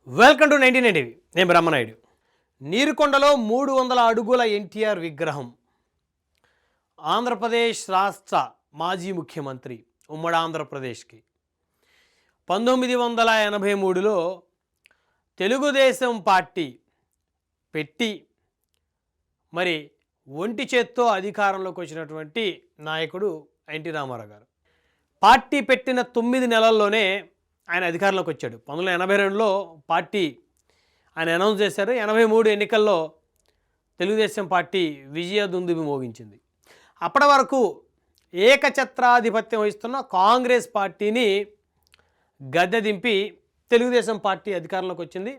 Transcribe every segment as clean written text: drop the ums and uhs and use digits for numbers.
Welcome to 1990. నేను బ్రహ్మనాయుడు. నీరుకొండలో 300 అడుగుల ఎన్టీఆర్ విగ్రహం. ఆంధ్రప్రదేశ్ రాష్ట్ర మాజీ ముఖ్యమంత్రి ఉమ్మడి ఆంధ్రప్రదేశ్కి 1983లో తెలుగుదేశం పార్టీ పెట్టి మరి ఒంటి చేత్తో అధికారంలోకి వచ్చినటువంటి నాయకుడు ఎన్టీ రామారావు గారు. పార్టీ పెట్టిన 9 నెలల్లోనే ఆయన అధికారంలోకి వచ్చాడు. 1982లో పార్టీ ఆయన అనౌన్స్ చేశారు. 83 ఎన్నికల్లో తెలుగుదేశం పార్టీ విజయ దుందుబి మోగించింది. అప్పటి వరకు ఏకఛత్రాధిపత్యం వహిస్తున్న కాంగ్రెస్ పార్టీని గద్దె దింపి తెలుగుదేశం పార్టీ అధికారంలోకి వచ్చింది.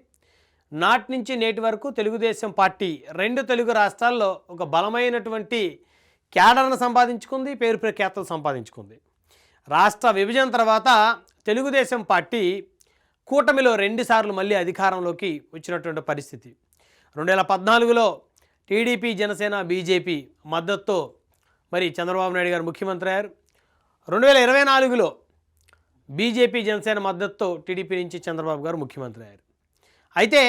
నాటి నుంచి నేటి వరకు తెలుగుదేశం పార్టీ 2 తెలుగు రాష్ట్రాల్లో ఒక బలమైనటువంటి క్యాడర్ను సంపాదించుకుంది, పేరు ప్రఖ్యాతలు సంపాదించుకుంది. రాష్ట్ర విభజన తర్వాత తెలుగుదేశం పార్టీ కూటమిలో 2 సార్లు మళ్ళీ అధికారంలోకి వచ్చినటువంటి పరిస్థితి. 2014లో టీడీపీ, జనసేన, బీజేపీ మద్దతుతో మరి చంద్రబాబు నాయుడు గారు ముఖ్యమంత్రి అయ్యారు. 2024లో బీజేపీ, జనసేన మద్దతుతో టీడీపీ నుంచి చంద్రబాబు గారు ముఖ్యమంత్రి అయ్యారు. అయితే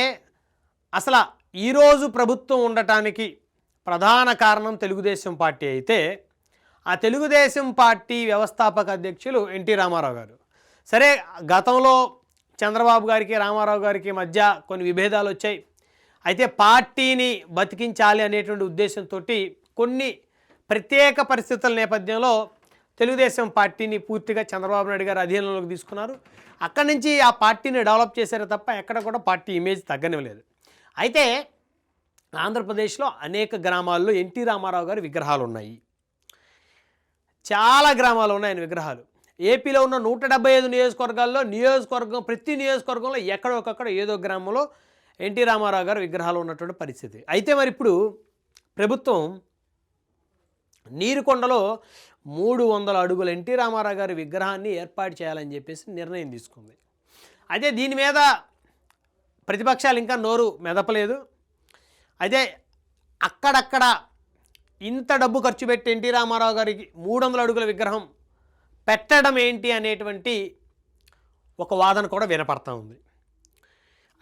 అసలు ఈరోజు ప్రభుత్వం ఉండటానికి ప్రధాన కారణం తెలుగుదేశం పార్టీ అయితే ఆ తెలుగుదేశం పార్టీ వ్యవస్థాపక అధ్యక్షులు ఎన్టీ రామారావు గారు. సరే, గతంలో చంద్రబాబు గారికి రామారావు గారికి మధ్య కొన్ని విభేదాలు వచ్చాయి. అయితే పార్టీని బతికించాలి అనేటువంటి ఉద్దేశంతో కొన్ని ప్రత్యేక పరిస్థితుల నేపథ్యంలో తెలుగుదేశం పార్టీని పూర్తిగా చంద్రబాబు నాయుడు గారు అధీనంలోకి తీసుకున్నారు. అక్కడి నుంచి ఆ పార్టీని డెవలప్ చేశారు తప్ప ఎక్కడ కూడా పార్టీ ఇమేజ్ తగ్గనివ్వలేదు. అయితే ఆంధ్రప్రదేశ్లో అనేక గ్రామాల్లో ఎన్టీ రామారావు గారి విగ్రహాలు ఉన్నాయి. చాలా గ్రామాలు ఉన్నాయి ఆయన విగ్రహాలు. ఏపీలో ఉన్న 175 నియోజకవర్గాల్లో ప్రతి నియోజకవర్గంలో ఎక్కడొకక్కడ ఏదో గ్రామంలో ఎన్టీ రామారావు గారు విగ్రహాలు ఉన్నటువంటి పరిస్థితి. అయితే మరి ఇప్పుడు ప్రభుత్వం నీరుకొండలో 300 అడుగుల ఎన్టీ రామారావు గారి విగ్రహాన్ని ఏర్పాటు చేయాలని చెప్పేసి నిర్ణయం తీసుకుంది. అయితే దీని మీద ప్రతిపక్షాలు ఇంకా నోరు మెదపలేదు. అయితే అక్కడక్కడ ఇంత డబ్బు ఖర్చు పెట్టి ఎన్టీ రామారావు గారికి 300 అడుగుల విగ్రహం పెట్టడం ఏంటి అనేటువంటి ఒక వాదన కూడా వినపడతా ఉంది.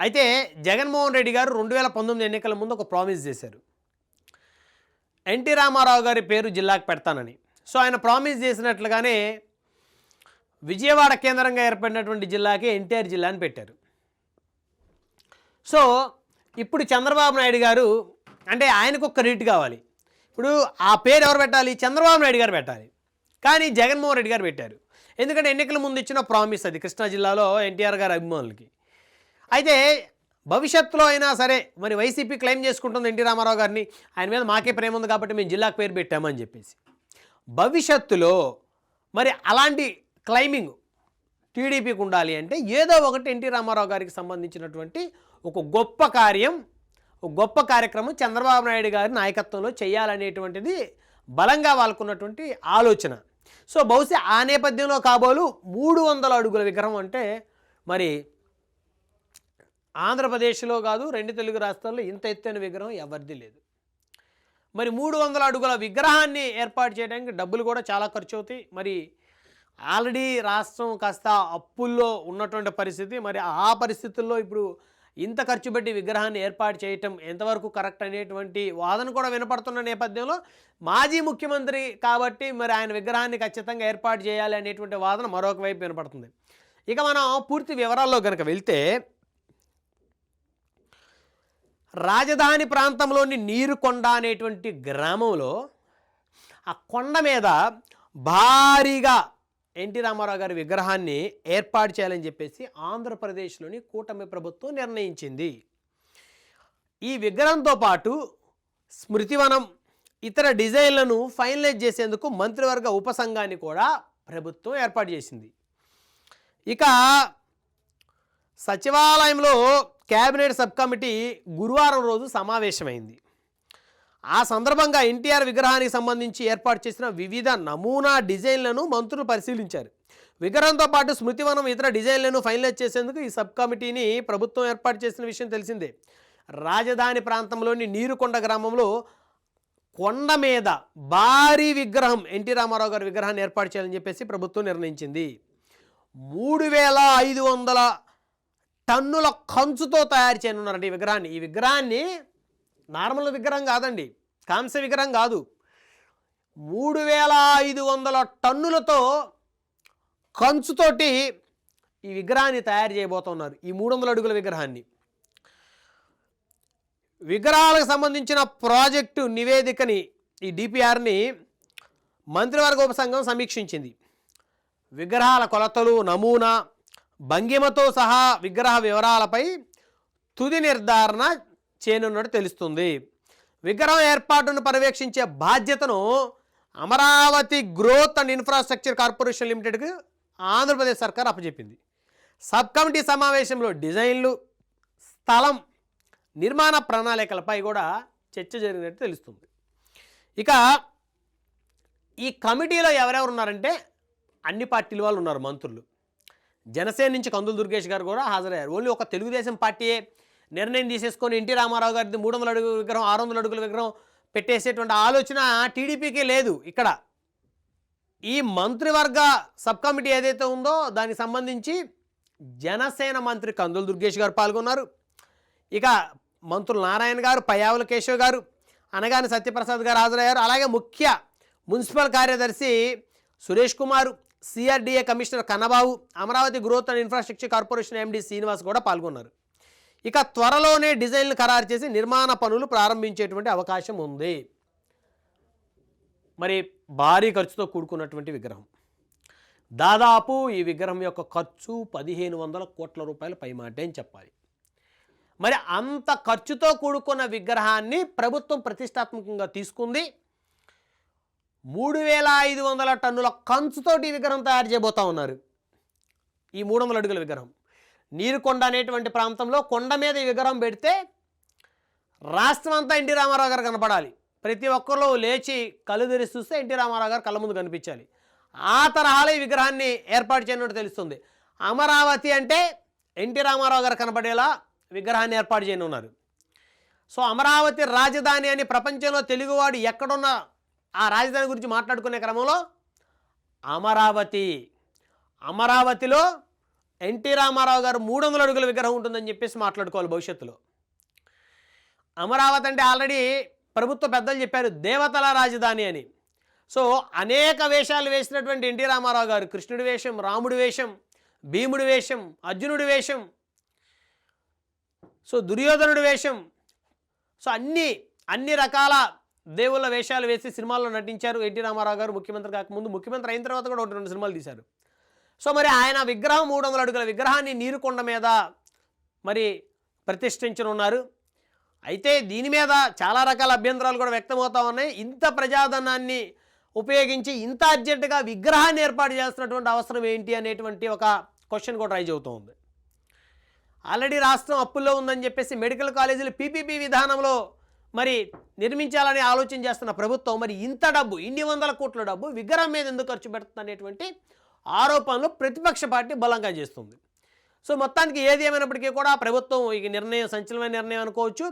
అయితే జగన్మోహన్ రెడ్డి గారు 2019 ఎన్నికల ముందు ఒక ప్రామిస్ చేశారు, ఎన్టీ రామారావు గారి పేరు జిల్లాకు పెడతానని. సో ఆయన ప్రామిస్ చేసినట్లుగానే విజయవాడ కేంద్రంగా ఏర్పడినటువంటి జిల్లాకి ఎన్టీఆర్ జిల్లాని పెట్టారు. సో ఇప్పుడు చంద్రబాబు నాయుడు గారు అంటే ఆయనకు ఒక క్రెడిట్ కావాలి. ఇప్పుడు ఆ పేరు ఎవరు పెట్టాలి? చంద్రబాబు నాయుడు గారు పెట్టాలి. కానీ జగన్మోహన్ రెడ్డి గారు పెట్టారు. ఎందుకంటే ఎన్నికల ముందు ఇచ్చిన ప్రామిస్ అది కృష్ణా జిల్లాలో ఎన్టీఆర్ గారి అభిమానులకి. అయితే భవిష్యత్తులో అయినా సరే మరి వైసీపీ క్లెయిమ్ చేసుకుంటుంది ఎన్టీ రామారావు గారిని, ఆయన మీద మాకే ప్రేమ ఉంది కాబట్టి మేము జిల్లాకు పేరు పెట్టామని చెప్పేసి. భవిష్యత్తులో మరి అలాంటి క్లెయిమింగ్ టీడీపీకి ఉండాలి అంటే ఏదో ఒకటి ఎన్టీ రామారావు గారికి సంబంధించినటువంటి ఒక గొప్ప కార్యక్రమం చంద్రబాబు నాయుడు గారి నాయకత్వంలో చేయాలనేటువంటిది బలంగా వాళ్ళకున్నటువంటి ఆలోచన. సో బహుశా ఆ నేపథ్యంలో కాబోలు 300 అడుగుల విగ్రహం అంటే మరి ఆంధ్రప్రదేశ్లో కాదు 2 తెలుగు రాష్ట్రాల్లో ఇంత ఎత్తైన విగ్రహం ఎవరిది లేదు. మరి 300 అడుగుల విగ్రహాన్ని ఏర్పాటు చేయడానికి డబ్బులు కూడా చాలా ఖర్చు అవుతాయి. మరి ఆల్రెడీ రాష్ట్రం కాస్త అప్పుల్లో ఉన్నటువంటి పరిస్థితి. మరి ఆ పరిస్థితుల్లో ఇప్పుడు ఇంత ఖర్చు పెట్టి విగ్రహాన్ని ఏర్పాటు చేయటం ఎంతవరకు కరెక్ట్ అనేటువంటి వాదన కూడా వినపడుతున్న నేపథ్యంలో మాజీ ముఖ్యమంత్రి కాబట్టి మరి ఆయన విగ్రహాన్ని ఖచ్చితంగా ఏర్పాటు చేయాలి అనేటువంటి వాదన మరొక వైపు వినపడుతుంది. ఇక మనం పూర్తి వివరాల్లో కనుక వెళ్తే రాజధాని ప్రాంతంలోని నీరుకొండ అనేటువంటి గ్రామంలో ఆ కొండ మీద భారీగా ఎన్టీ రామారావు గారి విగ్రహాన్ని ఏర్పాటు చేయాలని చెప్పేసి ఆంధ్రప్రదేశ్లోని కూటమి ప్రభుత్వం నిర్ణయించింది. ఈ విగ్రహంతో పాటు స్మృతివనం, ఇతర డిజైన్లను ఫైనలైజ్ చేసేందుకు మంత్రివర్గ ఉపసంఘాన్ని కూడా ప్రభుత్వం ఏర్పాటు చేసింది. ఇక సచివాలయంలో కేబినెట్ సబ్ కమిటీ గురువారం రోజు సమావేశమైంది. ఆ సందర్భంగా ఎన్టీఆర్ విగ్రహానికి సంబంధించి ఏర్పాటు చేసిన వివిధ నమూనా డిజైన్లను మంత్రులు పరిశీలించారు. విగ్రహంతో పాటు స్మృతివనం, ఇతర డిజైన్లను ఫైనలైజ్ చేసేందుకు ఈ సబ్ కమిటీని ప్రభుత్వం ఏర్పాటు చేసిన విషయం తెలిసిందే. రాజధాని ప్రాంతంలోని నీరుకొండ గ్రామంలో కొండ మీద భారీ విగ్రహం ఎన్టీ రామారావు గారి విగ్రహాన్ని ఏర్పాటు చేయాలని చెప్పేసి ప్రభుత్వం నిర్ణయించింది. 3500 టన్నుల కంచుతో తయారు చేయనున్నారంట ఈ విగ్రహాన్ని. ఈ విగ్రహాన్ని నార్మల్ విగ్రహం కాదండి, కాంస్య విగ్రహం కాదు, 3500 టన్నులతో కంచుతోటి ఈ విగ్రహాన్ని తయారు చేయబోతున్నారు. ఈ 300 అడుగుల విగ్రహాన్ని. విగ్రహాలకు సంబంధించిన ప్రాజెక్టు నివేదికని, ఈ డిపిఆర్ని మంత్రివర్గ ఉపసంఘం సమీక్షించింది. విగ్రహాల కొలతలు, నమూనా, భంగిమతో సహా విగ్రహ వివరాలపై తుది నిర్ధారణ చేయనున్నట్టు తెలుస్తుంది. విగ్రహం ఏర్పాటును పర్యవేక్షించే బాధ్యతను Amaravati growth and infrastructure corporation లిమిటెడ్కి ఆంధ్రప్రదేశ్ సర్కార్ అప్పచెప్పింది. సబ్ కమిటీ సమావేశంలో డిజైన్లు, స్థలం, నిర్మాణ ప్రణాళికలపై కూడా చర్చ జరిగినట్టు తెలుస్తుంది. ఇక ఈ కమిటీలో ఎవరెవరు ఉన్నారంటే అన్ని పార్టీల వాళ్ళు ఉన్నారు. మంత్రులు, జనసేన నుంచి కందుల దుర్గేష్ గారు కూడా హాజరయ్యారు. ఓన్లీ ఒక తెలుగుదేశం పార్టీయే నిర్ణయం తీసేసుకొని ఎన్టీ రామారావు గారిది 300 అడుగుల విగ్రహం, 600 అడుగుల విగ్రహం పెట్టేసేటువంటి ఆలోచన టీడీపీకే లేదు. ఇక్కడ ఈ మంత్రివర్గ సబ్ కమిటీ ఏదైతే ఉందో దానికి సంబంధించి జనసేన మంత్రి కందుల దుర్గేష్ గారు పాల్గొన్నారు. ఇక మంత్రులు నారాయణ గారు, పయ్యావుల కేశవ్ గారు, అనగాని సత్యప్రసాద్ గారు హాజరయ్యారు. అలాగే ముఖ్య మున్సిపల్ కార్యదర్శి Suresh Kumar, CRDA commissioner Kannababu, Amaravati growth and infrastructure corporation MD Srinivas కూడా పాల్గొన్నారు. ఇక త్వరలోనే డిజైన్లు ఖరారు చేసి నిర్మాణ పనులు ప్రారంభించేటువంటి అవకాశం ఉంది. మరి భారీ ఖర్చుతో కూడుకున్నటువంటి విగ్రహం. దాదాపు ఈ విగ్రహం యొక్క ఖర్చు 1500 కోట్ల రూపాయల పైమాటే అని చెప్పాలి. మరి అంత ఖర్చుతో కూడుకున్న విగ్రహాన్ని ప్రభుత్వం ప్రతిష్టాత్మకంగా తీసుకుంది. 3500 టన్నుల కంచుతోటి ఈ విగ్రహం తయారు చేయబోతా ఉన్నారు. ఈ 300 అడుగుల విగ్రహం నీరుకొండ అనేటువంటి ప్రాంతంలో కొండ మీద ఈ విగ్రహం పెడితే రాష్ట్రం అంతా ఎన్టీ రామారావు గారు కనపడాలి. ప్రతి ఒక్కరు లేచి కళ్ళు తెరిచి చూస్తే ఎన్టీ రామారావు గారు కళ్ళ ముందు కనిపించాలి. ఆ తరహాలో ఈ విగ్రహాన్ని ఏర్పాటు చేయనున్నట్టు తెలుస్తుంది. అమరావతి అంటే ఎన్టీ రామారావు గారు కనపడేలా విగ్రహాన్ని ఏర్పాటు చేయనున్నారు. సో అమరావతి రాజధాని అని ప్రపంచంలో తెలుగువాడు ఎక్కడున్నా ఆ రాజధాని గురించి మాట్లాడుకునే క్రమంలో అమరావతిలో ఎన్టీ రామారావు గారు 300 అడుగుల విగ్రహం ఉంటుందని చెప్పేసి మాట్లాడుకోవాలి భవిష్యత్తులో. అమరావతి అంటే ఆల్రెడీ ప్రభుత్వ పెద్దలు చెప్పారు దేవతల రాజధాని అని. సో అనేక వేషాలు వేసినటువంటి ఎన్టీ రామారావు గారు కృష్ణుడి వేషం, రాముడి వేషం, భీముడి వేషం, అర్జునుడి వేషం, సో దుర్యోధనుడి వేషం, సో అన్ని రకాల దేవుళ్ళ వేషాలు వేసి సినిమాల్లో నటించారు ఎన్టీ రామారావు గారు. ముఖ్యమంత్రి కాకముందు, ముఖ్యమంత్రి అయిన తర్వాత కూడా 1-2 సినిమాలు తీశారు. సో మరి ఆయన విగ్రహం 300 అడుగుల విగ్రహాన్ని నీరుకొండ మీద మరి ప్రతిష్ఠించనున్నారు. అయితే దీని మీద చాలా రకాల అభ్యంతరాలు కూడా వ్యక్తమవుతా ఉన్నాయి. ఇంత ప్రజాధనాన్ని ఉపయోగించి ఇంత అర్జెంటుగా విగ్రహాన్ని ఏర్పాటు చేస్తున్నటువంటి అవసరం ఏంటి అనేటువంటి ఒక క్వశ్చన్ కూడా రైజ్ అవుతూ ఉంది. ఆల్రెడీ రాష్ట్రం అప్పుల్లో ఉందని చెప్పేసి మెడికల్ కాలేజీలు పీపీపీ విధానంలో మరి నిర్మించాలని ఆలోచన చేస్తున్న ప్రభుత్వం మరి ఇంత డబ్బు, ఇన్ని వందల కోట్ల డబ్బు విగ్రహం మీద ఎందుకు ఖర్చు పెడుతుంది అనేటువంటి ఆరోపణలు ప్రతిపక్ష పార్టీ బలంగా చేస్తుంది. సో మొత్తానికి ఏది ఏమైనప్పటికీ కూడా ప్రభుత్వం ఈ నిర్ణయం సంచలనమైన నిర్ణయం అనుకోవచ్చు.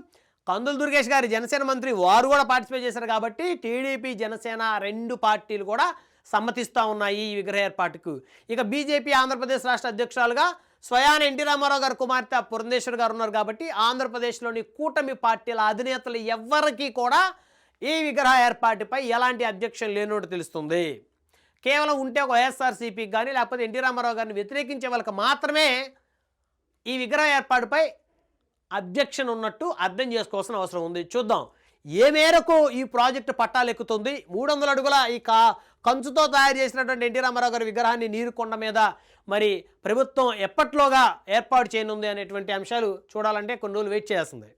కందుల దుర్గేష్ గారి జనసేన మంత్రి వారు కూడా పార్టిసిపేట్ చేశారు కాబట్టి టీడీపీ, జనసేన 2 పార్టీలు కూడా సమ్మతిస్తూ ఉన్నాయి ఈ విగ్రహ ఏర్పాటుకు. ఇక బీజేపీ ఆంధ్రప్రదేశ్ రాష్ట్ర అధ్యక్షురాలుగా స్వయాన ఎన్టీ రామారావు గారు కుమార్తె పురంధేశ్వరి గారు ఉన్నారు కాబట్టి ఆంధ్రప్రదేశ్లోని కూటమి పార్టీల అధినేతలు ఎవ్వరికీ కూడా ఈ విగ్రహ ఏర్పాటుపై ఎలాంటి అబ్జెక్షన్ లేనట్టు తెలుస్తుంది. కేవలం ఉంటే ఒక వైఎస్ఆర్సీపీకి కానీ లేకపోతే ఎన్టీ రామారావు గారిని వ్యతిరేకించే వాళ్ళకి మాత్రమే ఈ విగ్రహ ఏర్పాటుపై అబ్జెక్షన్ ఉన్నట్టు అర్థం చేసుకోవాల్సిన అవసరం ఉంది. చూద్దాం ఏ మేరకు ఈ ప్రాజెక్టు పట్టాలెక్కుతుంది. 300 అడుగుల ఈ కంచుతో తయారు చేసినటువంటి ఎన్టీ రామారావు గారి విగ్రహాన్ని నీరుకొండ మీద మరి ప్రభుత్వం ఎప్పట్లోగా ఏర్పాటు చేయనుంది అనేటువంటి అంశాలు చూడాలంటే కొన్ని రోజులు వెయిట్ చేయాల్సిందే.